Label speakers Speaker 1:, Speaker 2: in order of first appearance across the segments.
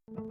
Speaker 1: Hello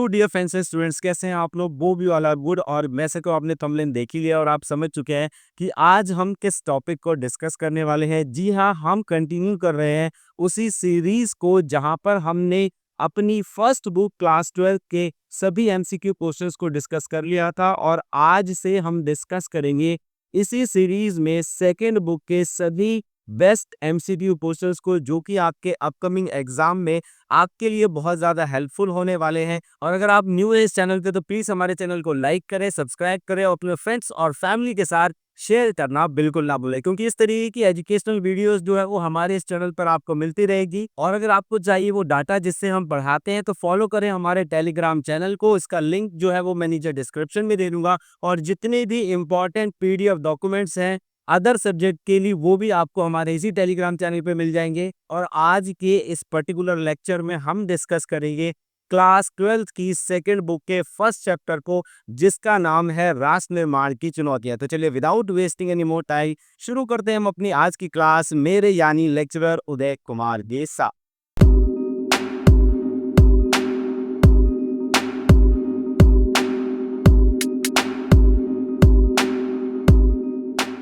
Speaker 1: dear friends and students, कैसे हैं आप लोग। वो भी वाला गुड। और मैं से को आपने थंबनेल देख ही लिया और आप समझ चुके हैं कि आज हम किस टॉपिक को डिस्कस करने वाले हैं। जी हाँ, हम कंटिन्यू कर रहे हैं उसी सीरीज को जहां पर हमने अपनी फर्स्ट बुक क्लास 12 के सभी एमसीक्यू क्वेश्चंस को डिस्कस कर लिया था और आज से हम डिस्कस करेंगे इसी सीरीज में सेकेंड बुक के सभी बेस्ट एमसीक्यू क्वेश्चंस को, जो कि आपके अपकमिंग एग्जाम में आपके लिए बहुत ज़्यादा हेल्पफुल होने वाले हैं। और अगर आप न्यू है इस चैनल पे तो प्लीज़ हमारे चैनल को लाइक करें, सब्सक्राइब करें और अपने फ्रेंड्स और फैमिली के साथ शेयर करना बिल्कुल ना भूलें, क्योंकि इस तरीके की एजुकेशनल वीडियोस जो है वो हमारे इस चैनल पर आपको मिलती रहेगी। और अगर आपको चाहिए वो डाटा जिससे हम पढ़ाते हैं तो फॉलो करें हमारे टेलीग्राम चैनल को। इसका लिंक जो है वो मैं नीचे डिस्क्रिप्शन में दे दूंगा। और जितने भी इंपॉर्टेंट पीडीएफ डॉक्यूमेंट्स हैं अदर सब्जेक्ट के लिए वो भी आपको हमारे इसी टेलीग्राम चैनल पे मिल जाएंगे। और आज के इस पर्टिकुलर लेक्चर में हम डिस्कस करेंगे क्लास 12 की सेकंड बुक के फर्स्ट चैप्टर को, जिसका नाम है राष्ट्र निर्माण की चुनौतियां। तो चलिए without wasting any more time शुरू करते हैं हम अपनी आज की क्लास मेरे यानी लेक्चरर उदय कुमार के साथ।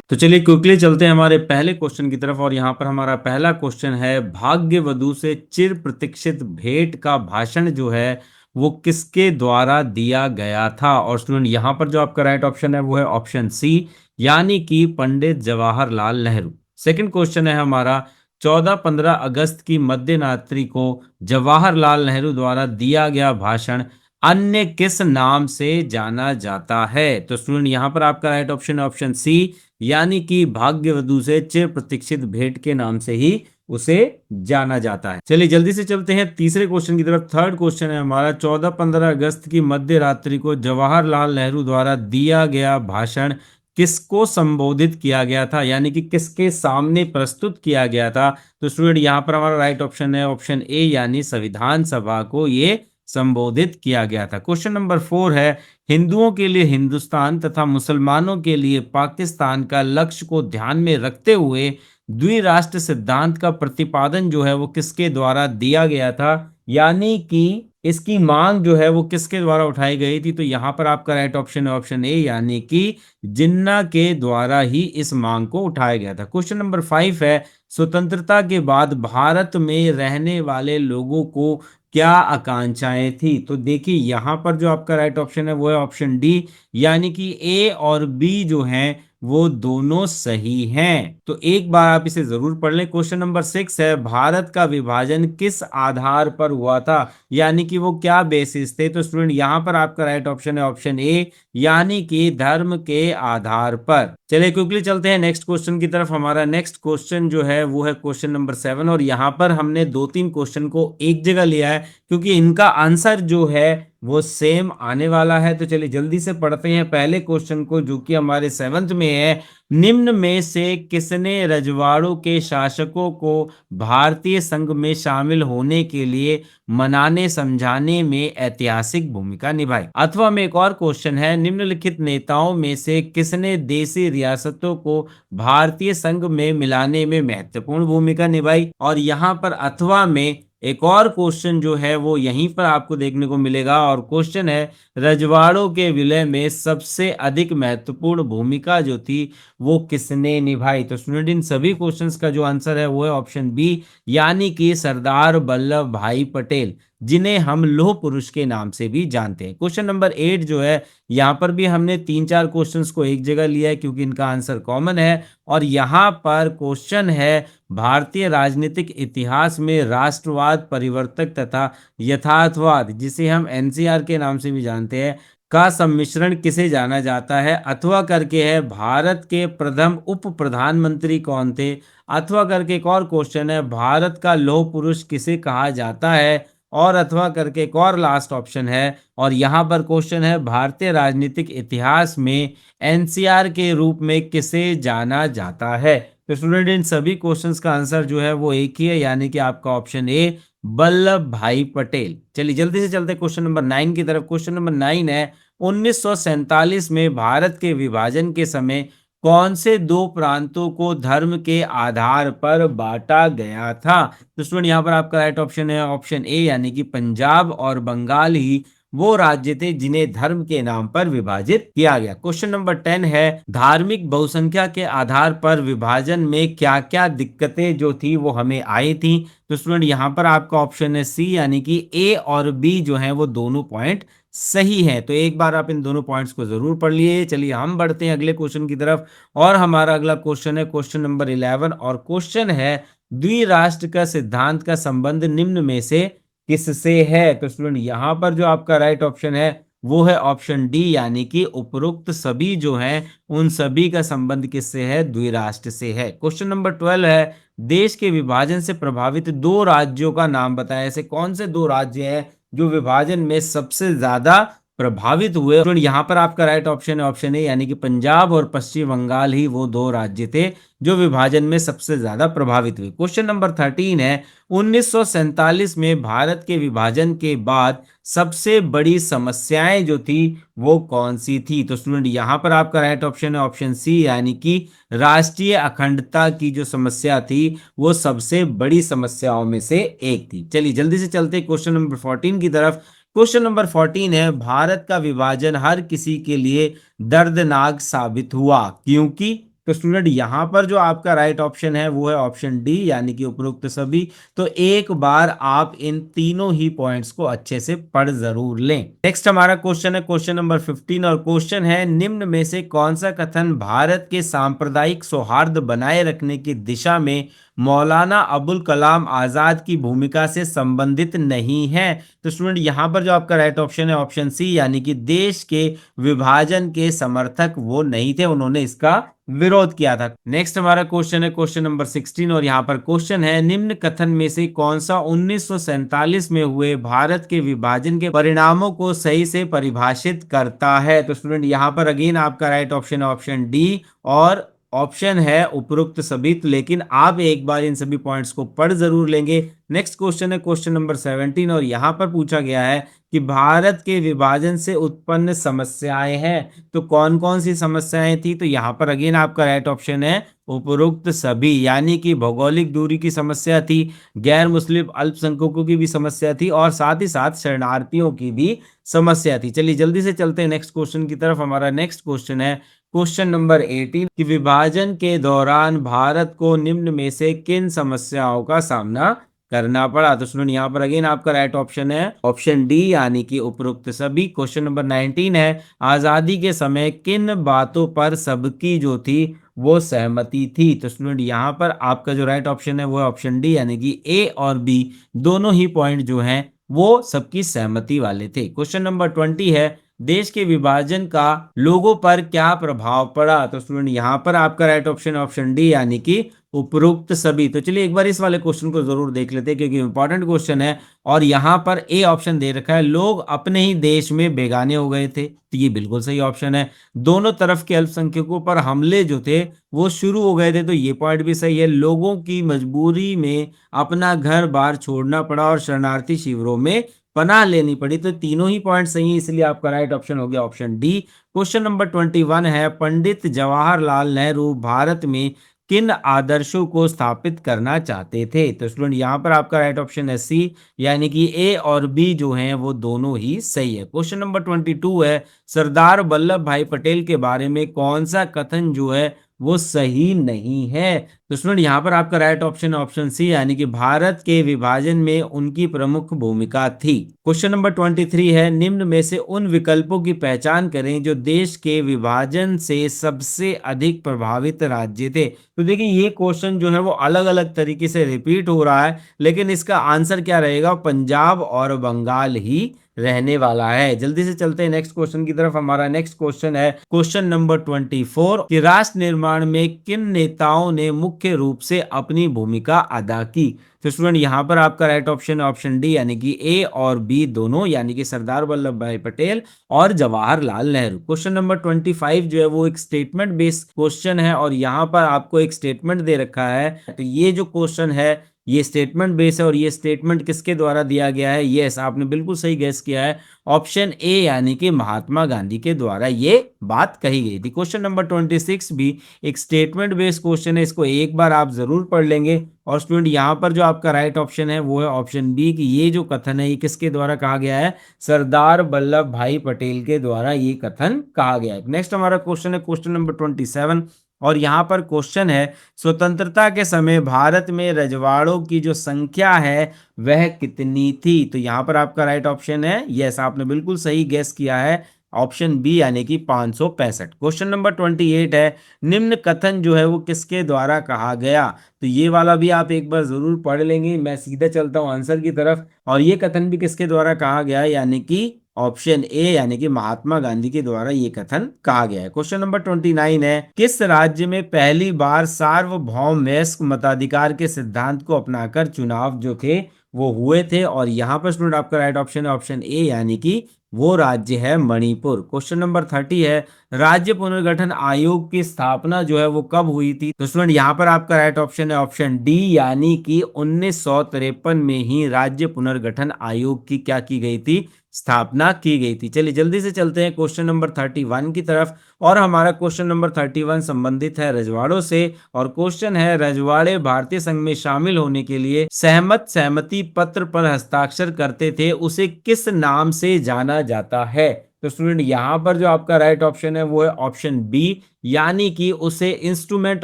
Speaker 1: तो चलिए क्विकली चलते हैं हमारे पहले क्वेश्चन की तरफ। और यहाँ पर हमारा पहला क्वेश्चन है, भाग्यवधू से चिर प्रतीक्षित भेंट का भाषण जो है वो किसके द्वारा दिया गया था। और स्टूडेंट यहाँ पर जो आपका राइट ऑप्शन है वो है ऑप्शन सी, यानी कि पंडित जवाहरलाल नेहरू। सेकंड क्वेश्चन है हमारा, 14-15 अगस्त की मध्यरात्रि को जवाहरलाल नेहरू द्वारा दिया गया भाषण अन्य किस नाम से जाना जाता है। तो स्टूडेंट यहाँ पर आपका राइट ऑप्शन है ऑप्शन सी, यानी कि भाग्यवधू से चिर प्रतीक्षित भेंट के नाम से ही उसे जाना जाता है। चलिए जल्दी से चलते हैं तीसरे क्वेश्चन की तरफ। थर्ड क्वेश्चन है हमारा, 14-15 अगस्त की मध्य रात्रि को जवाहरलाल नेहरू द्वारा दिया गया भाषण किसको संबोधित किया गया था, यानी कि किसके सामने प्रस्तुत किया गया था। तो स्टूडेंट यहाँ पर हमारा राइट ऑप्शन है ऑप्शन ए, यानी संविधान सभा को ये संबोधित किया गया था। क्वेश्चन नंबर 4 है, हिंदुओं के लिए हिंदुस्तान तथा मुसलमानों के लिए पाकिस्तान का लक्ष्य को ध्यान में रखते हुए द्विराष्ट्र सिद्धांत का प्रतिपादन जो है वो किसके द्वारा दिया गया था, यानी कि इसकी मांग जो है वो किसके द्वारा उठाई गई थी। तो यहाँ पर आपका राइट ऑप्शन है ऑप्शन ए, यानी कि जिन्ना के द्वारा ही इस मांग को उठाया गया था। क्वेश्चन नंबर 5 है, स्वतंत्रता के बाद भारत में रहने वाले लोगों को क्या आकांक्षाएं थी। तो देखिए यहाँ पर जो आपका राइट ऑप्शन है वो है ऑप्शन डी, यानी कि ए और बी जो हैं वो दोनों सही हैं। तो एक बार आप इसे जरूर पढ़ लें। क्वेश्चन नंबर 6 है, भारत का विभाजन किस आधार पर हुआ था, यानी कि वो क्या बेसिस थे। तो स्टूडेंट यहाँ पर आपका राइट ऑप्शन है ऑप्शन ए, यानी कि धर्म के आधार पर। चलिए क्विकली चलते हैं नेक्स्ट क्वेश्चन की तरफ। हमारा नेक्स्ट क्वेश्चन जो है वो है क्वेश्चन नंबर 7। और यहाँ पर हमने 2-3 क्वेश्चन को एक जगह लिया है क्योंकि इनका आंसर जो है वो सेम आने वाला है। तो चलिए जल्दी से पढ़ते हैं पहले क्वेश्चन को, जो कि हमारे 7th में है। निम्न में से किसने रजवाड़ों के शासकों को भारतीय संघ में शामिल होने के लिए मनाने समझाने में ऐतिहासिक भूमिका निभाई। अथवा में एक और क्वेश्चन है, निम्नलिखित नेताओं में से किसने देशी रियासतों को भारतीय संघ में मिलाने में महत्वपूर्ण भूमिका निभाई। और यहाँ पर अथवा में एक और क्वेश्चन जो है वो यहीं पर आपको देखने को मिलेगा और क्वेश्चन है, रजवाड़ों के विलय में सबसे अधिक महत्वपूर्ण भूमिका जो थी वो किसने निभाई। तो स्टूडेंट इन सभी क्वेश्चंस का जो आंसर है वो है ऑप्शन बी, यानी कि सरदार वल्लभ भाई पटेल, जिन्हें हम लौह पुरुष के नाम से भी जानते हैं। क्वेश्चन नंबर 8 जो है यहाँ पर भी हमने 3-4 क्वेश्चंस को एक जगह लिया है क्योंकि इनका आंसर कॉमन है। और यहाँ पर क्वेश्चन है, भारतीय राजनीतिक इतिहास में राष्ट्रवाद, परिवर्तक तथा यथार्थवाद, जिसे हम एनसीआर के नाम से भी जानते हैं, का सम्मिश्रण किसे जाना जाता है। अथवा करके है, भारत के प्रथम उप प्रधानमंत्री कौन थे। अथवा करके एक और क्वेश्चन है, भारत का लौह पुरुष किसे कहा जाता है। और अथवा करके एक और लास्ट ऑप्शन है, और यहाँ पर क्वेश्चन है, भारतीय राजनीतिक इतिहास में एनसीआर के रूप में किसे जाना जाता है। तो स्टूडेंट इन सभी क्वेश्चंस का आंसर जो है वो एक ही है, यानी कि आपका ऑप्शन ए, वल्लभ भाई पटेल। चलिए जल्दी से चलते क्वेश्चन नंबर 9 की तरफ। क्वेश्चन नंबर 9 है, 1947 में भारत के विभाजन के समय कौन से दो प्रांतों को धर्म के आधार पर बांटा गया था? तो स्टूडेंट यहाँ पर आपका राइट ऑप्शन है ऑप्शन ए, यानी कि पंजाब और बंगाल ही वो राज्य थे जिन्हें धर्म के नाम पर विभाजित किया गया। क्वेश्चन नंबर 10 है, धार्मिक बहुसंख्या के आधार पर विभाजन में क्या क्या दिक्कतें जो थी वो हमें आई थी? तो स्टूडेंट यहाँ पर आपका ऑप्शन है सी, यानी कि ए और बी जो है वो दोनों पॉइंट सही है। तो एक बार आप इन दोनों पॉइंट्स को जरूर पढ़ लिए। चलिए हम बढ़ते हैं अगले क्वेश्चन की तरफ, और हमारा अगला क्वेश्चन है क्वेश्चन नंबर 11, और क्वेश्चन है द्विराष्ट्र का सिद्धांत का संबंध निम्न में से किससे है? तो स्टूडेंट यहाँ पर जो आपका राइट ऑप्शन है वो है ऑप्शन डी, यानी कि उपरोक्त सभी जो हैं उन सभी का संबंध किससे है? द्विराष्ट्र से है। क्वेश्चन नंबर 12 है, देश के विभाजन से प्रभावित दो राज्यों का नाम बताएं। ऐसे कौन से दो राज्य हैं जो विभाजन में सबसे ज्यादा प्रभावित हुए? तो यहाँ पर आपका राइट ऑप्शन है ऑप्शन ए, यानी कि पंजाब और पश्चिम बंगाल ही वो दो राज्य थे जो विभाजन में सबसे ज्यादा प्रभावित हुए। क्वेश्चन नंबर 13 है, 1947 में भारत के विभाजन के बाद सबसे बड़ी समस्याएं जो थी वो कौन सी थी? तो स्टूडेंट यहाँ पर आपका राइट ऑप्शन है ऑप्शन सी, यानी कि राष्ट्रीय अखंडता की जो समस्या थी वो सबसे बड़ी समस्याओं में से एक थी। चलिए जल्दी से चलते क्वेश्चन नंबर 14 की तरफ। क्वेश्चन नंबर 14 है, भारत का विभाजन हर किसी के लिए दर्दनाक साबित हुआ क्योंकि? तो स्टूडेंट यहां पर जो आपका राइट ऑप्शन है वो है ऑप्शन डी, यानी कि उपरोक्त सभी। तो एक बार आप इन तीनों ही पॉइंट्स को अच्छे से पढ़ जरूर लें। नेक्स्ट हमारा क्वेश्चन है क्वेश्चन नंबर 15, और क्वेश्चन है निम्न में से कौन सा कथन भारत के सांप्रदायिक सौहार्द बनाए रखने की दिशा में मौलाना अबुल कलाम आजाद की भूमिका से संबंधित नहीं है? तो स्टूडेंट यहां पर जो आपका राइट ऑप्शन है ऑप्शन सी, यानी कि देश के विभाजन के समर्थक वो नहीं थे, उन्होंने इसका विरोध किया था। नेक्स्ट हमारा क्वेश्चन है क्वेश्चन नंबर 16, और यहाँ पर क्वेश्चन है निम्न कथन में से कौन सा 1947 में हुए भारत के विभाजन के परिणामों को सही से परिभाषित करता है? तो स्टूडेंट यहाँ पर अगेन आपका राइट ऑप्शन है ऑप्शन डी, और ऑप्शन है उपरोक्त सभी। लेकिन आप एक बार इन सभी पॉइंट्स को पढ़ जरूर लेंगे। नेक्स्ट क्वेश्चन है क्वेश्चन नंबर 17, और यहां पर पूछा गया है कि भारत के विभाजन से उत्पन्न समस्याएं हैं, तो कौन कौन सी समस्याएं थी? तो यहां पर अगेन आपका राइट ऑप्शन है उपरोक्त सभी, यानी कि भौगोलिक दूरी की समस्या थी, गैर मुस्लिम अल्पसंख्यकों की भी समस्या थी, और साथ ही साथ शरणार्थियों की भी समस्या थी। चलिए जल्दी से चलते हैं नेक्स्ट क्वेश्चन की तरफ। हमारा नेक्स्ट क्वेश्चन है क्वेश्चन नंबर 18, कि विभाजन के दौरान भारत को निम्न में से किन समस्याओं का सामना करना पड़ा? तो सुनो यहाँ पर अगेन आपका राइट ऑप्शन है ऑप्शन डी, यानी कि उपरोक्त सभी। क्वेश्चन नंबर 19 है, आजादी के समय किन बातों पर सबकी जो थी वो सहमति थी? तो स्टूडेंट यहाँ पर आपका जो राइट ऑप्शन है वो है ऑप्शन डी, यानी कि ए और बी दोनों ही पॉइंट जो हैं वो सबकी सहमति वाले थे। क्वेश्चन नंबर 20 है, देश के विभाजन का लोगों पर क्या प्रभाव पड़ा? तो स्टूडेंट यहाँ पर आपका राइट ऑप्शन ऑप्शन डी, यानी कि उपरोक्त सभी। तो चलिए एक बार इस वाले क्वेश्चन को जरूर देख लेते हैं क्योंकि इंपॉर्टेंट क्वेश्चन है, और यहाँ पर ए ऑप्शन दे रखा है, लोग अपने ही देश में बेगाने हो गए थे। तो ये बिल्कुल सही ऑप्शन है। दोनों तरफ के अल्पसंख्यकों पर हमले जो थे वो शुरू हो गए थे, तो ये पॉइंट भी सही है। लोगों की मजबूरी में अपना घर बार छोड़ना पड़ा और शरणार्थी शिविरों में पनाह लेनी पड़ी, तो तीनों ही पॉइंट सही है, इसलिए आपका राइट ऑप्शन हो गया ऑप्शन डी। क्वेश्चन नंबर 21 है, पंडित जवाहरलाल नेहरू भारत में किन आदर्शों को स्थापित करना चाहते थे? तो स्टूडेंट यहाँ पर आपका राइट ऑप्शन है सी, यानी कि ए और बी जो हैं वो दोनों ही सही है। क्वेश्चन नंबर 22 है, सरदार वल्लभ भाई पटेल के बारे में कौन सा कथन जो है वो सही नहीं है? तो स्टूडेंट यहाँ पर आपका राइट ऑप्शन ऑप्शन सी, यानी कि भारत के विभाजन में उनकी प्रमुख भूमिका थी। क्वेश्चन नंबर 23 है, निम्न में से उन विकल्पों की पहचान करें जो देश के विभाजन से सबसे अधिक प्रभावित राज्य थे। तो देखिए ये क्वेश्चन जो है वो अलग अलग तरीके से रिपीट हो रहा है, लेकिन इसका आंसर क्या रहेगा? पंजाब और बंगाल ही रहने वाला है। जल्दी से चलते हैं नेक्स्ट क्वेश्चन की तरफ। हमारा नेक्स्ट क्वेश्चन है क्वेश्चन नंबर 24, कि राष्ट्र निर्माण में किन नेताओं ने मुख्य रूप से अपनी भूमिका अदा की? तो स्टूडेंट यहाँ पर आपका राइट ऑप्शन है ऑप्शन डी, यानी कि ए और बी दोनों, यानी कि सरदार वल्लभ भाई पटेल और जवाहरलाल नेहरू। क्वेश्चन नंबर 25 जो है वो एक स्टेटमेंट बेस्ड क्वेश्चन है, और यहाँ पर आपको एक स्टेटमेंट दे रखा है। तो ये जो क्वेश्चन है ये स्टेटमेंट बेस है और ये स्टेटमेंट किसके द्वारा दिया गया है? यस, आपने बिल्कुल सही गेस किया है। ऑप्शन ए यानी कि महात्मा गांधी के द्वारा ये बात कही गई थी। क्वेश्चन नंबर 26 भी एक स्टेटमेंट बेस्ड क्वेश्चन है, इसको एक बार आप जरूर पढ़ लेंगे। और स्टूडेंट यहाँ पर जो आपका राइट ऑप्शन है वो है ऑप्शन बी कि ये जो कथन है ये किसके द्वारा कहा गया है? सरदार वल्लभ भाई पटेल के द्वारा ये कथन कहा गया है। नेक्स्ट हमारा क्वेश्चन है क्वेश्चन नंबर 27 और यहाँ पर क्वेश्चन है स्वतंत्रता के समय भारत में रजवाड़ों की जो संख्या है वह कितनी थी? तो यहाँ पर आपका राइट ऑप्शन है यस, आपने बिल्कुल सही गेस किया है, ऑप्शन बी यानी कि 565। क्वेश्चन नंबर 28 है निम्न कथन जो है वो किसके द्वारा कहा गया? तो ये वाला भी आप एक बार जरूर पढ़ लेंगे। मैं सीधा चलता हूं आंसर की तरफ, और ये कथन भी किसके द्वारा कहा गया है? यानी कि ऑप्शन ए यानी कि महात्मा गांधी के द्वारा ये कथन कहा गया है। क्वेश्चन नंबर 29 है किस राज्य में पहली बार सार्वभौम वयस्क मताधिकार के सिद्धांत को अपनाकर चुनाव जो थे वो हुए थे? और यहाँ पर स्टूडेंट आपका राइट ऑप्शन है ऑप्शन ए यानी कि वो राज्य है मणिपुर। क्वेश्चन नंबर 30 है राज्य पुनर्गठन आयोग की स्थापना जो है वो कब हुई थी? तो स्टूडेंट यहाँ पर आपका राइट ऑप्शन है ऑप्शन डी यानी कि 1953 में ही राज्य पुनर्गठन आयोग की क्या की गई थी? स्थापना की गई थी। चलिए जल्दी से चलते हैं क्वेश्चन नंबर 31 की तरफ, और हमारा क्वेश्चन नंबर 31 संबंधित है रजवाड़ों से। और क्वेश्चन है रजवाड़े भारतीय संघ में शामिल होने के लिए सहमति पत्र पर हस्ताक्षर करते थे, उसे किस नाम से जाना जाता है? तो स्टूडेंट यहाँ पर जो आपका राइट ऑप्शन है वो है ऑप्शन बी यानी कि उसे इंस्ट्रूमेंट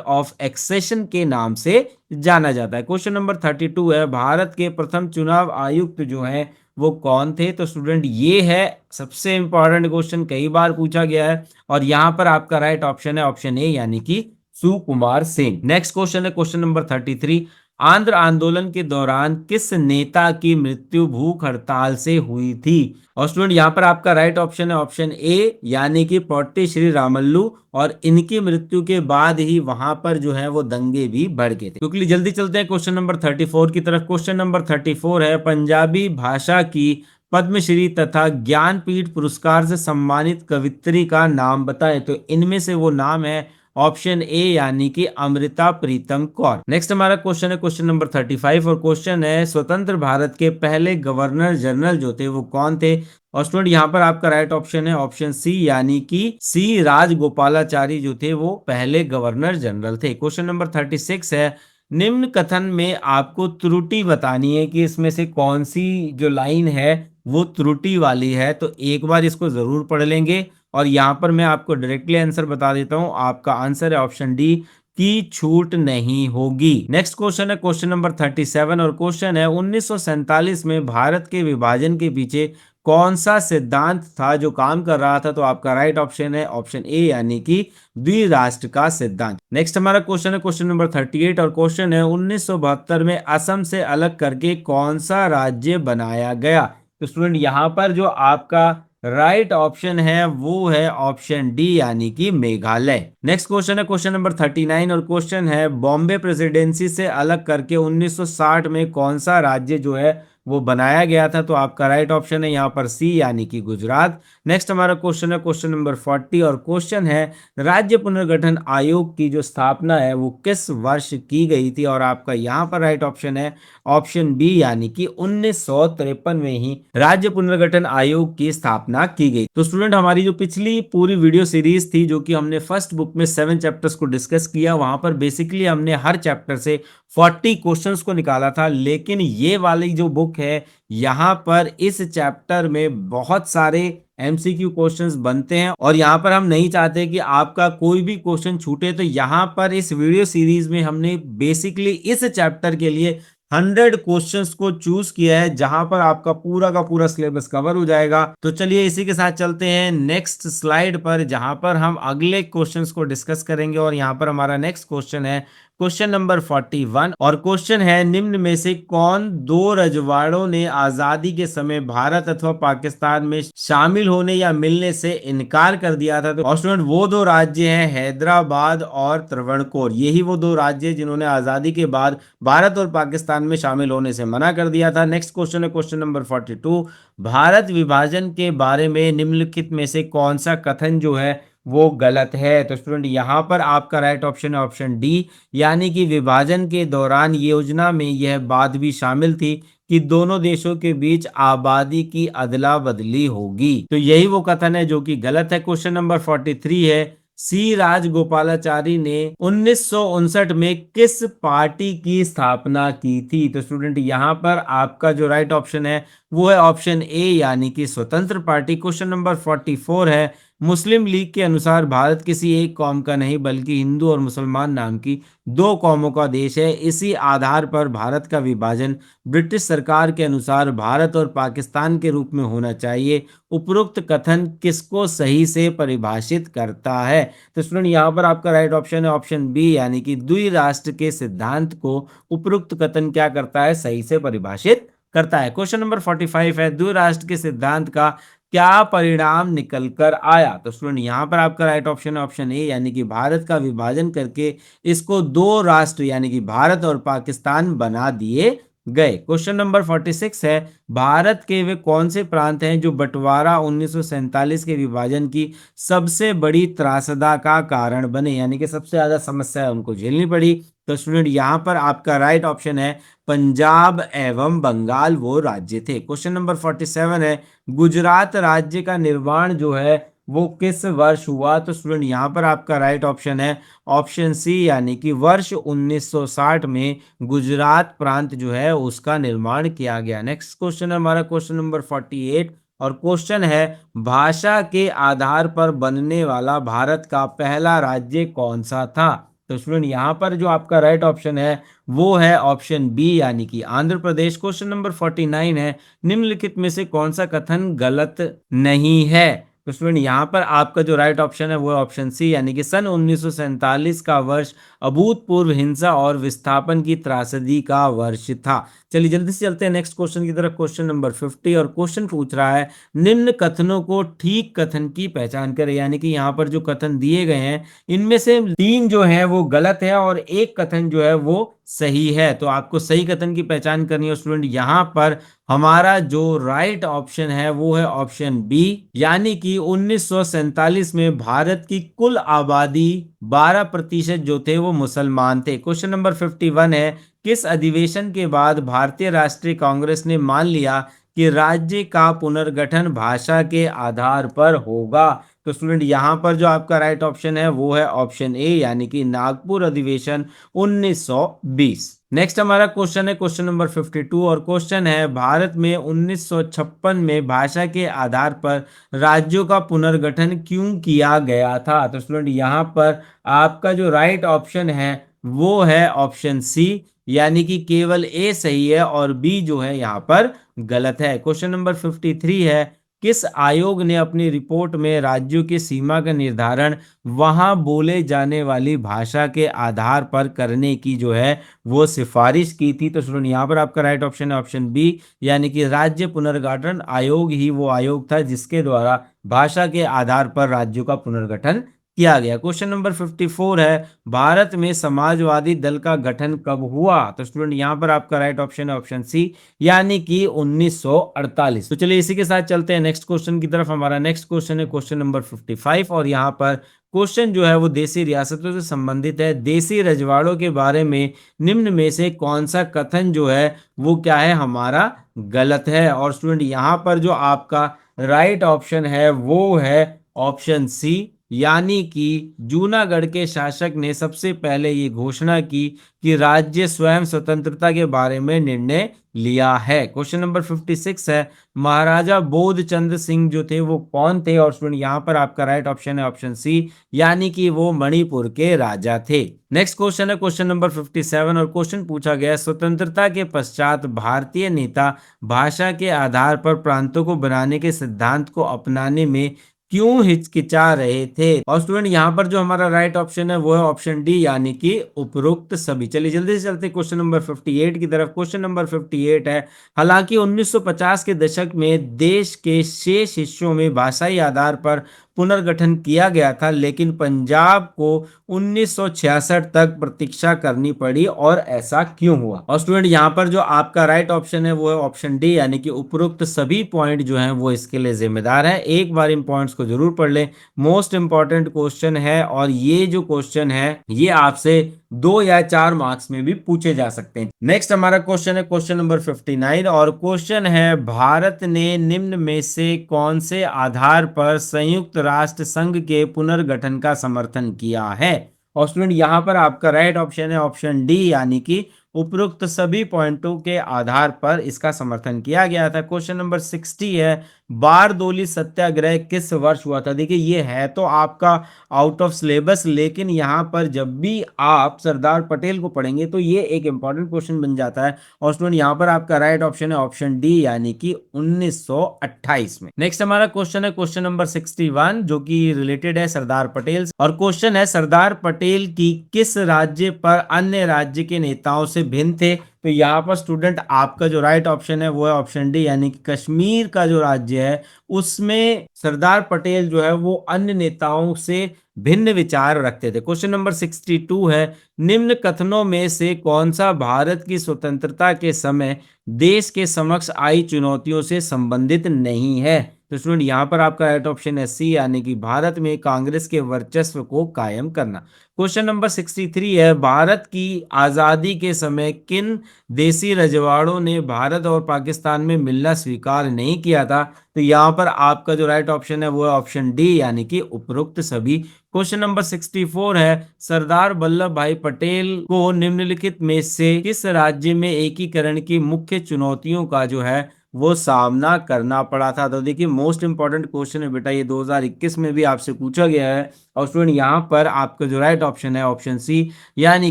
Speaker 1: ऑफ एक्सेशन के नाम से जाना जाता है। क्वेश्चन नंबर 32 है भारत के प्रथम चुनाव आयुक्त जो है वो कौन थे? तो स्टूडेंट ये है सबसे इंपॉर्टेंट क्वेश्चन, कई बार पूछा गया है, और यहां पर आपका राइट ऑप्शन है ऑप्शन ए यानी कि सुकुमार सिंह। नेक्स्ट क्वेश्चन है क्वेश्चन नंबर 33 आंध्र आंदोलन के दौरान किस नेता की मृत्यु भूख हड़ताल से हुई थी? और स्टूडेंट यहाँ पर आपका राइट ऑप्शन है ऑप्शन ए यानी कि पोट्टी श्री रामल्लू, और इनकी मृत्यु के बाद ही वहां पर जो है वो दंगे भी बढ़ गए थे। क्योंकि जल्दी चलते हैं क्वेश्चन नंबर 34 की तरफ। क्वेश्चन नंबर 34 है पंजाबी भाषा की पद्मश्री तथा ज्ञानपीठ पुरस्कार से सम्मानित कवित्री का नाम बताएं। तो इनमें से वो नाम है ऑप्शन ए यानी कि अमृता प्रीतम कौर। नेक्स्ट हमारा क्वेश्चन है क्वेश्चन नंबर 35 और क्वेश्चन है स्वतंत्र भारत के पहले गवर्नर जनरल जो थे वो कौन थे? और स्टूडेंट यहाँ पर आपका राइट ऑप्शन है ऑप्शन सी यानी कि सी राजगोपालाचारी जो थे वो पहले गवर्नर जनरल थे। क्वेश्चन नंबर 36 है निम्न कथन में आपको त्रुटि बतानी है कि इसमें से कौन सी जो लाइन है वो त्रुटि वाली है। तो एक बार इसको जरूर पढ़ लेंगे, और यहाँ पर मैं आपको डायरेक्टली आंसर बता देता हूँ, आपका आंसर है ऑप्शन डी की छूट नहीं होगी। नेक्स्ट क्वेश्चन है क्वेश्चन नंबर 37 और क्वेश्चन है 1947 में भारत के विभाजन के पीछे कौन सा सिद्धांत था जो काम कर रहा था? तो आपका राइट ऑप्शन है ऑप्शन ए यानी कि द्विराष्ट्र का सिद्धांत। नेक्स्ट हमारा क्वेश्चन है क्वेश्चन नंबर 38 और क्वेश्चन है 1972 में असम से अलग करके कौन सा राज्य बनाया गया? तो स्टूडेंट यहाँ पर जो आपका राइट ऑप्शन है वो है ऑप्शन डी यानी कि मेघालय। नेक्स्ट क्वेश्चन है क्वेश्चन नंबर 39 और क्वेश्चन है बॉम्बे प्रेसिडेंसी से अलग करके 1960 में कौन सा राज्य जो है वो बनाया गया था? तो आपका राइट ऑप्शन है यहाँ पर सी यानी कि गुजरात। नेक्स्ट हमारा क्वेश्चन है क्वेश्चन नंबर 40 और क्वेश्चन है राज्य पुनर्गठन आयोग की जो स्थापना है वो किस वर्ष की गई थी? और आपका यहाँ पर राइट ऑप्शन है ऑप्शन बी यानी कि 1953 में ही राज्य पुनर्गठन आयोग की स्थापना की गई। तो स्टूडेंट हमारी जो पिछली पूरी वीडियो सीरीज थी जो कि हमने फर्स्ट बुक में 7 चैप्टर्स को डिस्कस किया, वहां पर बेसिकली हमने हर चैप्टर से 40 क्वेश्चंस को निकाला था। लेकिन ये वाली जो बुक है यहाँ पर इस चैप्टर में बहुत सारे एमसीक्यू क्वेश्चंस बनते हैं, और यहाँ पर हम नहीं चाहते कि आपका कोई भी क्वेश्चन छूटे। तो यहाँ पर इस वीडियो सीरीज में हमने बेसिकली इस चैप्टर के लिए 100 क्वेश्चंस को चूज किया है जहां पर आपका पूरा का पूरा सिलेबस कवर हो जाएगा। तो चलिए इसी के साथ चलते हैं नेक्स्ट स्लाइड पर जहां पर हम अगले क्वेश्चंस को डिस्कस करेंगे। और यहां पर हमारा नेक्स्ट क्वेश्चन है क्वेश्चन नंबर 41 और क्वेश्चन है निम्न में से कौन दो रजवाड़ों ने आजादी के समय भारत अथवा पाकिस्तान में शामिल होने या मिलने से इनकार कर दिया था? तो स्टूडेंट वो दो राज्य हैं हैदराबाद और त्रावणकोर। यही वो दो राज्य जिन्होंने आजादी के बाद भारत और पाकिस्तान में शामिल होने से मना कर दिया था। नेक्स्ट क्वेश्चन है क्वेश्चन नंबर 42 भारत विभाजन के बारे में निम्नलिखित में से कौन सा कथन जो है वो गलत है। तो स्टूडेंट यहाँ पर आपका राइट ऑप्शन है ऑप्शन डी, यानी कि विभाजन के दौरान योजना में यह बात भी शामिल थी कि दोनों देशों के बीच आबादी की अदला बदली होगी। तो यही वो कथन है जो कि गलत है। क्वेश्चन नंबर 43 है, सी राजगोपालाचारी ने 1959 में किस पार्टी की स्थापना की थी? तो स्टूडेंट यहाँ पर आपका जो राइट ऑप्शन है वो है ऑप्शन ए, यानी कि स्वतंत्र पार्टी। क्वेश्चन नंबर 44 है, मुस्लिम लीग के अनुसार भारत किसी एक कौम का नहीं बल्कि हिंदू और मुसलमान नाम की दो कौमों का देश है। इसी आधार पर भारत का विभाजन ब्रिटिश सरकार के अनुसार भारत और पाकिस्तान के रूप में होना चाहिए। उपरोक्त कथन किसको सही से परिभाषित करता है? तो स्टूडेंट यहाँ पर आपका राइट ऑप्शन है ऑप्शन बी, यानी कि द्विराष्ट्र के सिद्धांत को उपरोक्त कथन क्या करता है? सही से परिभाषित करता है। क्वेश्चन नंबर 45 है, द्विराष्ट्र के सिद्धांत का क्या परिणाम निकल कर आया? तो स्टूडेंट यहाँ पर आपका राइट ऑप्शन है ऑप्शन ए, यानी कि भारत का विभाजन करके इसको दो राष्ट्र यानी कि भारत और पाकिस्तान बना दिए गए। क्वेश्चन नंबर 46 है, भारत के वे कौन से प्रांत हैं जो बंटवारा 1947 के विभाजन की सबसे बड़ी त्रासदा का कारण बने, यानी कि सबसे ज्यादा समस्या उनको झेलनी पड़ी? तो स्टूडेंट यहाँ पर आपका राइट ऑप्शन है पंजाब एवं बंगाल वो राज्य थे। क्वेश्चन नंबर 47 है, गुजरात राज्य का निर्माण जो है वो किस वर्ष हुआ? तो स्टूडेंट यहाँ पर आपका राइट ऑप्शन है ऑप्शन सी, यानी कि वर्ष 1960 में गुजरात प्रांत जो है उसका निर्माण किया गया। नेक्स्ट क्वेश्चन है हमारा क्वेश्चन नंबर 48 और क्वेश्चन है, भाषा के आधार पर बनने वाला भारत का पहला राज्य कौन सा था? तो स्टूडेंट यहाँ पर जो आपका राइट ऑप्शन है वो है ऑप्शन बी, यानी कि आंध्र प्रदेश। क्वेश्चन नंबर 49 है, निम्नलिखित में से कौन सा कथन गलत नहीं है? तो स्टूडेंट यहाँ पर आपका जो राइट ऑप्शन है वो ऑप्शन सी, यानी कि सन 1947 का वर्ष अभूतपूर्व हिंसा और विस्थापन की त्रासदी का वर्ष था। चलिए जल्दी से चलते हैं नेक्स्ट क्वेश्चन की तरफ। क्वेश्चन नंबर 50 और क्वेश्चन पूछ रहा है, निम्न कथनों को ठीक कथन की पहचान करें, यानी कि यहाँ पर जो कथन दिए गए हैं इनमें से 3 जो है वो गलत है और एक कथन जो है वो सही है। तो आपको सही कथन की पहचान करनी है स्टूडेंट। यहाँ पर हमारा जो राइट ऑप्शन है वो है ऑप्शन बी, यानी कि 1947 में भारत की कुल आबादी 12% जो थे वो मुसलमान थे। क्वेश्चन नंबर 51 है, किस अधिवेशन के बाद भारतीय राष्ट्रीय कांग्रेस ने मान लिया कि राज्य का पुनर्गठन भाषा के आधार पर होगा? तो स्टूडेंट यहाँ पर जो आपका राइट ऑप्शन है वो है ऑप्शन ए, यानी कि नागपुर अधिवेशन 1920। नेक्स्ट हमारा क्वेश्चन है क्वेश्चन नंबर 52 और क्वेश्चन है, भारत में 1956 में भाषा के आधार पर राज्यों का पुनर्गठन क्यों किया गया था? तो स्टूडेंट यहाँ पर आपका जो राइट ऑप्शन है वो है ऑप्शन सी, यानी कि केवल ए सही है और बी जो है यहाँ पर गलत है। क्वेश्चन नंबर 53 है, किस आयोग ने अपनी रिपोर्ट में राज्यों की सीमा का निर्धारण वहां बोले जाने वाली भाषा के आधार पर करने की जो है वो सिफारिश की थी? तो स्टूडेंट यहाँ पर आपका राइट ऑप्शन है ऑप्शन बी, यानी कि राज्य पुनर्गठन आयोग ही वो आयोग था जिसके द्वारा भाषा के आधार पर राज्यों का पुनर्गठन किया गया। क्वेश्चन नंबर 54 है, भारत में समाजवादी दल का गठन कब हुआ? तो स्टूडेंट यहाँ पर आपका राइट ऑप्शन है ऑप्शन सी, यानी कि 1948। तो चलिए इसी के साथ चलते हैं नेक्स्ट क्वेश्चन की तरफ। हमारा नेक्स्ट क्वेश्चन है क्वेश्चन नंबर 55 और यहाँ पर क्वेश्चन जो है वो देसी रियासतों से संबंधित है। देसी रजवाड़ों के बारे में निम्न में से कौन सा कथन जो है वो क्या है हमारा गलत है? और स्टूडेंट यहाँ पर जो आपका राइट ऑप्शन है वो है ऑप्शन सी, यानी कि जूनागढ़ के शासक ने सबसे पहले ये घोषणा की कि राज्य स्वयं स्वतंत्रता के बारे में निर्णय लिया है। क्वेश्चन नंबर 56 है, महाराजा बोधचंद्र सिंह जो थे वो कौन थे? और स्टूडेंट यहाँ पर आपका राइट ऑप्शन है ऑप्शन सी, यानी कि वो मणिपुर के राजा थे। नेक्स्ट क्वेश्चन है क्वेश्चन नंबर 57 और क्वेश्चन पूछा गया, स्वतंत्रता के पश्चात भारतीय नेता भाषा के आधार पर प्रांतों को बनाने के सिद्धांत को अपनाने में क्यों हिचकिचा रहे थे? और स्टूडेंट यहाँ पर जो हमारा राइट ऑप्शन है वो है ऑप्शन डी, यानी कि उपरोक्त सभी। चलिए जल्दी से चलते क्वेश्चन नंबर 58 की तरफ। क्वेश्चन नंबर 58 है, हालांकि 1950 के दशक में देश के शेष हिस्सों में भाषाई आधार पर पुनर्गठन किया गया था, लेकिन पंजाब को 1966 तक प्रतीक्षा करनी पड़ी, और ऐसा क्यों हुआ? और स्टूडेंट यहाँ पर जो आपका राइट ऑप्शन है वो है ऑप्शन डी, यानी कि उपरोक्त सभी पॉइंट जो हैं वो इसके लिए जिम्मेदार है। एक बार इन पॉइंट्स को जरूर पढ़ लें, मोस्ट इंपॉर्टेंट क्वेश्चन है, और ये जो क्वेश्चन है ये आपसे 2 या 4 मार्क्स में भी पूछे जा सकते हैं। नेक्स्ट हमारा क्वेश्चन है क्वेश्चन नंबर 59, और क्वेश्चन है भारत ने निम्न में से कौन से आधार पर संयुक्त राष्ट्र संघ के पुनर्गठन का समर्थन किया है? और स्टूडेंट यहाँ पर आपका राइट ऑप्शन है ऑप्शन डी, यानी कि उपरोक्त सभी पॉइंटों के आधार पर इसका समर्थन किया गया था। क्वेश्चन नंबर 60 है, बारदोली सत्याग्रह किस वर्ष हुआ था? देखिए ये है तो आपका आउट ऑफ सिलेबस, लेकिन यहाँ पर जब भी आप सरदार पटेल को पढ़ेंगे तो ये एक इंपॉर्टेंट क्वेश्चन बन जाता है। और स्टूडेंट यहाँ पर आपका राइट ऑप्शन है ऑप्शन डी, यानी कि 1928 में। नेक्स्ट हमारा क्वेश्चन है क्वेश्चन नंबर 61, जो कि रिलेटेड है सरदार पटेल, और क्वेश्चन है सरदार पटेल की किस राज्य पर अन्य राज्य के नेताओं से भिन्न थे? तो यहाँ पर स्टूडेंट आपका जो राइट ऑप्शन है वो है ऑप्शन डी, यानी कि कश्मीर का जो राज्य है उसमें सरदार पटेल जो है वो अन्य नेताओं से भिन्न विचार रखते थे। क्वेश्चन नंबर 62 है, निम्न कथनों में से कौन सा भारत की स्वतंत्रता के समय देश के समक्ष आई चुनौतियों से संबंधित नहीं है? तो स्टूडेंट यहाँ पर आपका राइट ऑप्शन है सी, यानी कि भारत में कांग्रेस के वर्चस्व को कायम करना। क्वेश्चन नंबर 63 है, भारत की आजादी के समय किन देसी रजवाड़ों ने भारत और पाकिस्तान में मिलना स्वीकार नहीं किया था? तो यहाँ पर आपका जो राइट ऑप्शन है वो है ऑप्शन डी, यानी कि उपरोक्त सभी। क्वेश्चन नंबर 64 है, सरदार वल्लभ भाई पटेल को निम्नलिखित में से किस राज्य में एकीकरण की मुख्य चुनौतियों का जो है वो सामना करना पड़ा था? तो देखिए मोस्ट इंपॉर्टेंट क्वेश्चन है बेटा, ये 2021 में भी आपसे पूछा गया है। और स्टूडेंट यहाँ पर आपका जो राइट ऑप्शन है ऑप्शन सी, यानी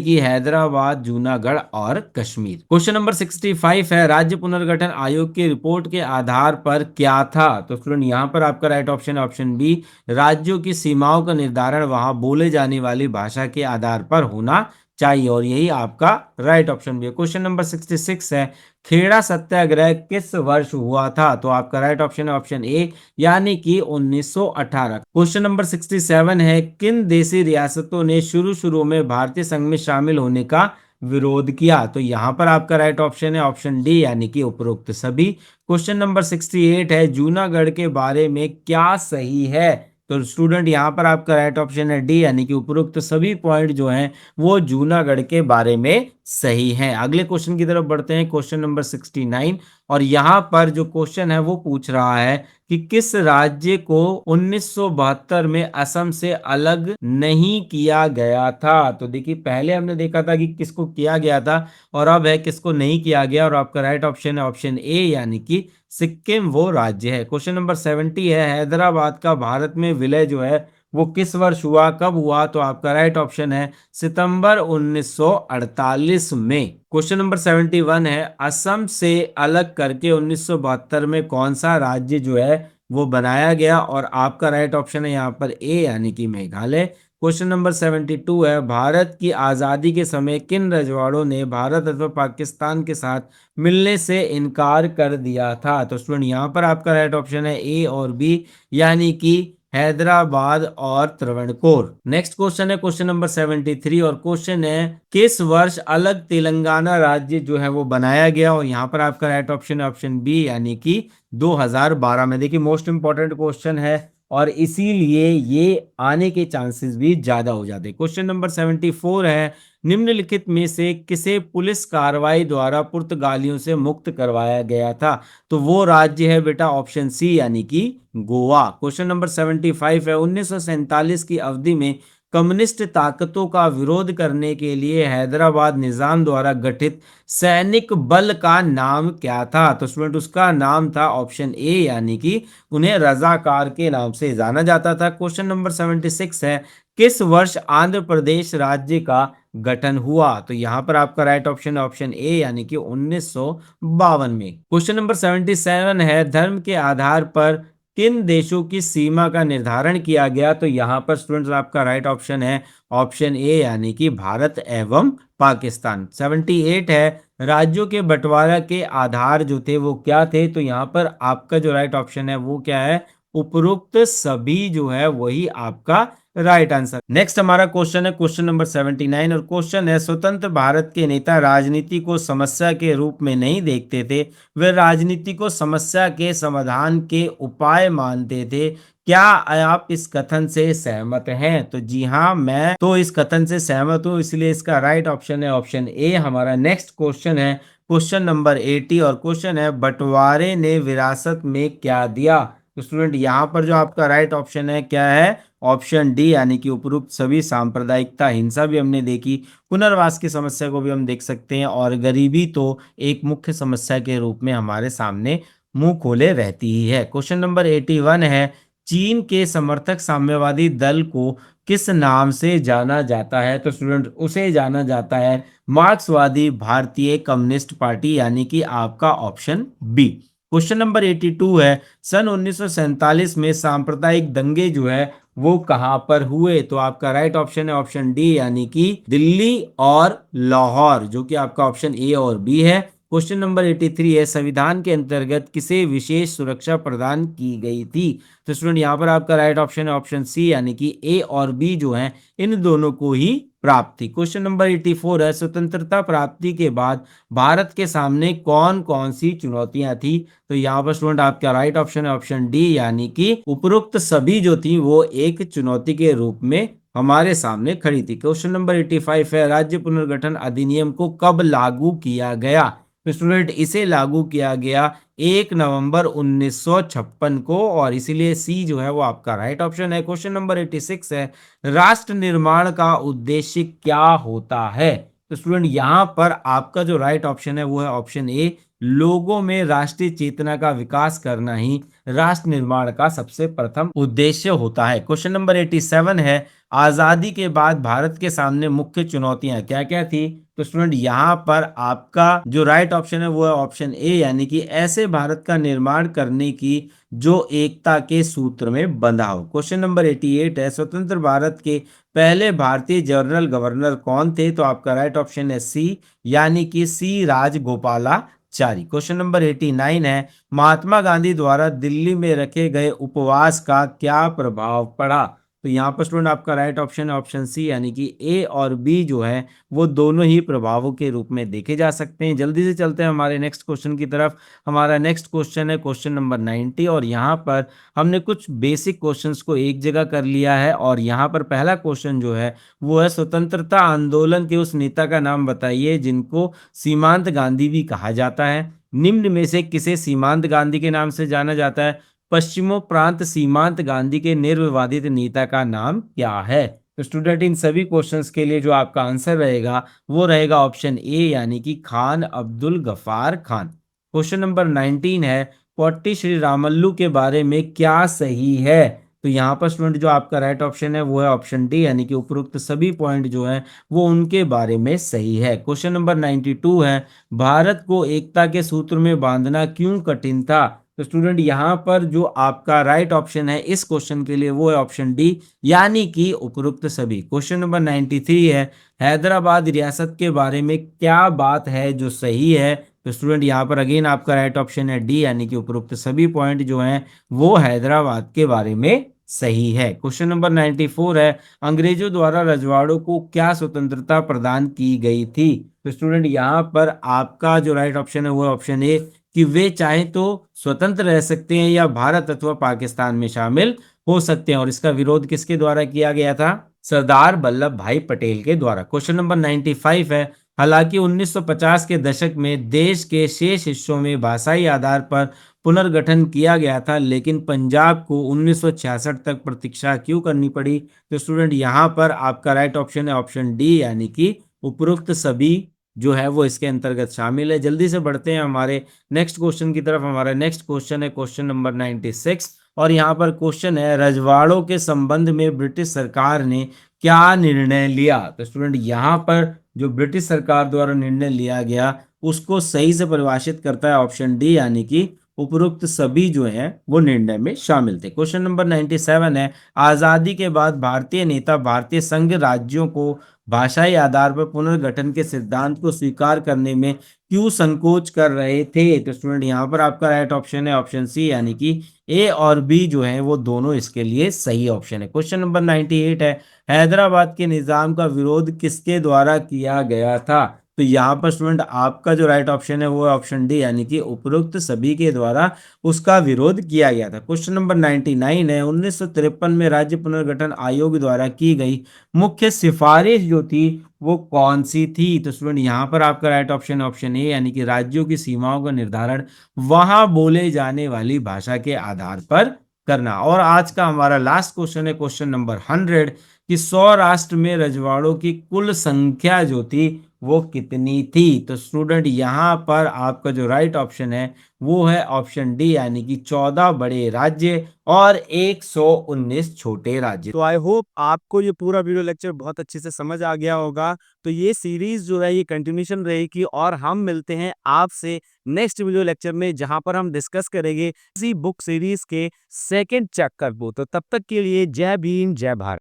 Speaker 1: कि हैदराबाद, जूनागढ़ और कश्मीर। क्वेश्चन नंबर 65 है, राज्य पुनर्गठन आयोग की रिपोर्ट के आधार पर क्या था? तो स्टूडेंट यहाँ पर आपका राइट ऑप्शन है ऑप्शन बी, राज्यों की सीमाओं का निर्धारण वहां बोले जाने वाली भाषा के आधार पर होना चाहिए, और यही आपका राइट ऑप्शन भी है। क्वेश्चन नंबर 66 है, खेड़ा सत्याग्रह किस वर्ष हुआ था? तो आपका राइट ऑप्शन है ऑप्शन ए, यानी कि 1918। क्वेश्चन नंबर 67 है, किन देशी रियासतों ने शुरू शुरू में भारतीय संघ में शामिल होने का विरोध किया? तो यहां पर आपका राइट ऑप्शन है ऑप्शन डी, यानी कि उपरोक्त सभी। क्वेश्चन नंबर 68 है, जूनागढ़ के बारे में क्या सही है? तो स्टूडेंट यहाँ पर आपका राइट ऑप्शन है डी, यानी कि उपरोक्त सभी पॉइंट जो हैं वो जूनागढ़ के बारे में सही हैं। अगले क्वेश्चन की तरफ बढ़ते हैं, क्वेश्चन नंबर 69, और यहाँ पर जो क्वेश्चन है वो पूछ रहा है कि किस राज्य को 1972 में असम से अलग नहीं किया गया था? तो देखिए पहले हमने देखा था कि किसको किया गया था, और अब है किसको नहीं किया गया, और आपका राइट ऑप्शन है ऑप्शन ए, यानी कि सिक्किम वो राज्य है। क्वेश्चन नंबर 70 है, हैदराबाद का भारत में विलय जो है वो किस वर्ष हुआ, कब हुआ? तो आपका राइट ऑप्शन है सितंबर 1948 में। क्वेश्चन नंबर 71 है, असम से अलग करके 1972 में कौन सा राज्य जो है वो बनाया गया? और आपका राइट ऑप्शन है यहाँ पर ए, यानी कि मेघालय। क्वेश्चन नंबर 72 है, भारत की आजादी के समय किन रजवाड़ों ने भारत अथवा पाकिस्तान के साथ मिलने से इनकार कर दिया था? तो स्टूडेंट यहाँ पर आपका राइट ऑप्शन है ए और बी, यानी कि हैदराबाद और त्रावणकोर। नेक्स्ट क्वेश्चन है क्वेश्चन नंबर 73, और क्वेश्चन है किस वर्ष अलग तेलंगाना राज्य जो है वो बनाया गया? और यहाँ पर आपका राइट ऑप्शन है ऑप्शन बी, यानी कि 2012 में। देखिए मोस्ट इंपॉर्टेंट क्वेश्चन है, और इसीलिए ये आने के चांसेस भी ज्यादा हो जाते हैं। क्वेश्चन नंबर 74 है, निम्नलिखित में से किसे पुलिस कार्रवाई द्वारा पुर्तगालियों से मुक्त करवाया गया था? तो वो राज्य है बेटा ऑप्शन सी, यानी कि गोवा। क्वेश्चन नंबर 75 है, 1947 की अवधि में कम्युनिस्ट ताकतों का विरोध करने के लिए हैदराबाद निजाम द्वारा गठित सैनिक बल का नाम क्या था? तो स्टूडेंट उसका नाम था ऑप्शन ए, यानी कि उन्हें रजाकार के नाम से जाना जाता था। क्वेश्चन नंबर 76 है, किस वर्ष आंध्र प्रदेश राज्य का गठन हुआ? तो यहां पर आपका राइट ऑप्शन है ऑप्शन ए, यानी कि 1952 में। क्वेश्चन नंबर 77 है, धर्म के आधार पर किन देशों की सीमा का निर्धारण किया गया? तो यहां पर स्टूडेंट्स आपका राइट ऑप्शन है ऑप्शन ए, यानी कि भारत एवं पाकिस्तान। 78 है, राज्यों के बंटवारा के आधार जो थे वो क्या थे? तो यहाँ पर आपका जो राइट ऑप्शन है वो क्या है उपरोक्त सभी जो है वही आपका राइट आंसर। नेक्स्ट हमारा क्वेश्चन है क्वेश्चन नंबर 79 और क्वेश्चन है स्वतंत्र भारत के नेता राजनीति को समस्या के रूप में नहीं देखते थे, वे राजनीति को समस्या के समाधान के उपाय मानते थे। क्या आप इस कथन से सहमत हैं? तो जी हाँ, मैं तो इस कथन से सहमत हूं, इसलिए इसका राइट ऑप्शन है ऑप्शन ए। हमारा नेक्स्ट क्वेश्चन है क्वेश्चन नंबर 80 और क्वेश्चन है बंटवारे ने विरासत में क्या दिया? तो स्टूडेंट यहाँ पर जो आपका राइट ऑप्शन है क्या है? ऑप्शन डी, यानी कि उपरोक्त सभी सांप्रदायिकता, हिंसा भी हमने देखी, पुनर्वास की समस्या को भी हम देख सकते हैं, और गरीबी तो एक मुख्य समस्या के रूप में हमारे सामने मुंह खोले रहती ही है। क्वेश्चन नंबर 81 है चीन के समर्थक साम्यवादी दल को किस नाम से जाना जाता है? तो स्टूडेंट उसे जाना जाता है मार्क्सवादी भारतीय कम्युनिस्ट पार्टी, यानी कि आपका ऑप्शन बी। क्वेश्चन नंबर 82 है सन 1947 में सांप्रदायिक दंगे जो है वो कहां पर हुए? तो आपका राइट ऑप्शन है ऑप्शन डी, यानी कि दिल्ली और लाहौर, जो कि आपका ऑप्शन ए और बी है। क्वेश्चन नंबर 83 है संविधान के अंतर्गत किसे विशेष सुरक्षा प्रदान की गई थी? तो स्टूडेंट यहाँ पर आपका राइट ऑप्शन है ऑप्शन सी, यानी कि ए और बी जो है इन दोनों को ही प्राप्त थी। क्वेश्चन नंबर 84 है स्वतंत्रता प्राप्ति के बाद भारत के सामने कौन कौन सी चुनौतियां थी? तो यहाँ पर स्टूडेंट आपका राइट ऑप्शन है ऑप्शन डी, यानी कि उपरोक्त सभी जो थी वो एक चुनौती के रूप में हमारे सामने खड़ी थी। क्वेश्चन नंबर 85 है राज्य पुनर्गठन अधिनियम को कब लागू किया गया? तो स्टूडेंट इसे लागू किया गया 1 नवंबर 1956 को, और इसीलिए सी जो है वो आपका राइट ऑप्शन है। क्वेश्चन नंबर 86 है राष्ट्र निर्माण का उद्देश्य क्या होता है? तो स्टूडेंट यहां पर आपका जो राइट ऑप्शन है वो है ऑप्शन ए, लोगों में राष्ट्रीय चेतना का विकास करना ही राष्ट्र निर्माण का सबसे प्रथम उद्देश्य होता है। क्वेश्चन नंबर 87 है आजादी के बाद भारत के सामने मुख्य चुनौतियां क्या क्या थी? तो स्टूडेंट यहाँ पर आपका जो राइट ऑप्शन है वो है ऑप्शन ए, यानी कि ऐसे भारत का निर्माण करने की जो एकता के सूत्र में बंधा हो। क्वेश्चन नंबर 88 है स्वतंत्र भारत के पहले भारतीय जनरल गवर्नर कौन थे? तो आपका राइट ऑप्शन है सी, यानी कि सी राजगोपालाचारी। क्वेश्चन नंबर 89 है महात्मा गांधी द्वारा दिल्ली में रखे गए उपवास का क्या प्रभाव पड़ा? तो यहाँ पर स्टूडेंट आपका राइट ऑप्शन है ऑप्शन सी, यानी कि ए और बी जो है वो दोनों ही प्रभावों के रूप में देखे जा सकते हैं। जल्दी से चलते हैं हमारे नेक्स्ट क्वेश्चन की तरफ। हमारा नेक्स्ट क्वेश्चन है क्वेश्चन नंबर 90 और यहाँ पर हमने कुछ बेसिक क्वेश्चंस को एक जगह कर लिया है, और यहाँ पर पहला क्वेश्चन जो है वो है स्वतंत्रता आंदोलन के उस नेता का नाम बताइए जिनको सीमांत गांधी भी कहा जाता है। निम्न में से किसे सीमांत गांधी के नाम से जाना जाता है? पश्चिमोपरांत सीमांत गांधी के निर्विवादित नेता का नाम क्या है? तो स्टूडेंट इन सभी क्वेश्चंस के लिए जो आपका आंसर रहेगा वो रहेगा ऑप्शन ए, यानी कि खान अब्दुल गफार खान। क्वेश्चन नंबर 19 है पोट्टी श्री रामल्लू के बारे में क्या सही है? तो यहाँ पर स्टूडेंट जो आपका राइट ऑप्शन है वो है ऑप्शन डी, यानी कि उपरोक्त सभी पॉइंट जो है वो उनके बारे में सही है। क्वेश्चन नंबर 92 है भारत को एकता के सूत्र में बांधना क्यों कठिन था? तो स्टूडेंट यहाँ पर जो आपका राइट ऑप्शन है इस क्वेश्चन के लिए वो है ऑप्शन डी, यानी कि उपरोक्त सभी। क्वेश्चन नंबर 93 है हैदराबाद रियासत के बारे में क्या बात है जो सही है? तो स्टूडेंट यहाँ पर अगेन आपका राइट ऑप्शन है डी, यानी कि उपरोक्त सभी पॉइंट जो हैं वो हैदराबाद के बारे में सही है। क्वेश्चन नंबर 94 है अंग्रेजों द्वारा रजवाड़ों को क्या स्वतंत्रता प्रदान की गई थी? तो स्टूडेंट यहाँ पर आपका जो राइट ऑप्शन है वो है ऑप्शन ए, कि वे चाहे तो स्वतंत्र रह सकते हैं या भारत अथवा पाकिस्तान में शामिल हो सकते हैं, और इसका विरोध किसके द्वारा किया गया था? सरदार वल्लभ भाई पटेल के द्वारा। क्वेश्चन नंबर 95 है हालांकि 1950 के दशक में देश के शेष हिस्सों में भाषाई आधार पर पुनर्गठन किया गया था, लेकिन पंजाब को 1966 तक प्रतीक्षा क्यों करनी पड़ी? तो स्टूडेंट यहाँ पर आपका राइट ऑप्शन है ऑप्शन डी, यानी कि उपरोक्त सभी जो है वो इसके अंतर्गत शामिल है। जल्दी से बढ़ते हैं हमारे नेक्स्ट क्वेश्चन की तरफ। हमारा नेक्स्ट क्वेश्चन है क्वेश्चन नंबर 96 और यहाँ पर क्वेश्चन है रजवाड़ों के संबंध में ब्रिटिश सरकार ने क्या निर्णय लिया? तो स्टूडेंट यहाँ पर जो ब्रिटिश सरकार द्वारा निर्णय लिया गया उसको सही से परिभाषित करता है ऑप्शन डी, यानी कि उपरोक्त सभी जो हैं वो निर्णय में शामिल थे। क्वेश्चन नंबर 97 है आजादी के बाद भारतीय नेता भारतीय संघ राज्यों को भाषाई आधार पर पुनर्गठन के सिद्धांत को स्वीकार करने में क्यों संकोच कर रहे थे? तो स्टूडेंट यहाँ पर आपका राइट ऑप्शन है ऑप्शन सी, यानी कि ए और बी जो है वो दोनों इसके लिए सही ऑप्शन है। क्वेश्चन नंबर 98 है, हैदराबाद के निज़ाम का विरोध किसके द्वारा किया गया था? तो यहाँ पर स्टूडेंट आपका जो राइट ऑप्शन है वो है ऑप्शन डी, यानी कि उपरोक्त सभी के द्वारा उसका विरोध किया गया था। क्वेश्चन नंबर 99 है, 1953 में राज्य पुनर्गठन आयोग द्वारा की गई मुख्य सिफारिश जो थी वो कौन सी थी? तो स्टूडेंट यहाँ पर आपका राइट ऑप्शन ऑप्शन ए, यानी कि राज्यों की सीमाओं का निर्धारण वहां बोले जाने वाली भाषा के आधार पर करना। और आज का हमारा लास्ट क्वेश्चन है क्वेश्चन नंबर 100, कि सौराष्ट्र में रजवाड़ों की कुल संख्या जो थी वो कितनी थी? तो स्टूडेंट यहाँ पर आपका जो राइट ऑप्शन है वो है ऑप्शन डी, यानी कि 14 बड़े राज्य और 119 छोटे राज्य।
Speaker 2: तो आई होप आपको ये पूरा वीडियो लेक्चर बहुत अच्छे से समझ आ गया होगा। तो ये सीरीज जो है ये कंटिन्यूशन रहेगी और हम मिलते हैं आपसे नेक्स्ट वीडियो लेक्चर में, जहां पर हम डिस्कस करेंगे इसी बुक सीरीज के सेकंड चैप्टर को। तो तब तक के लिए जय भीम जय भारत।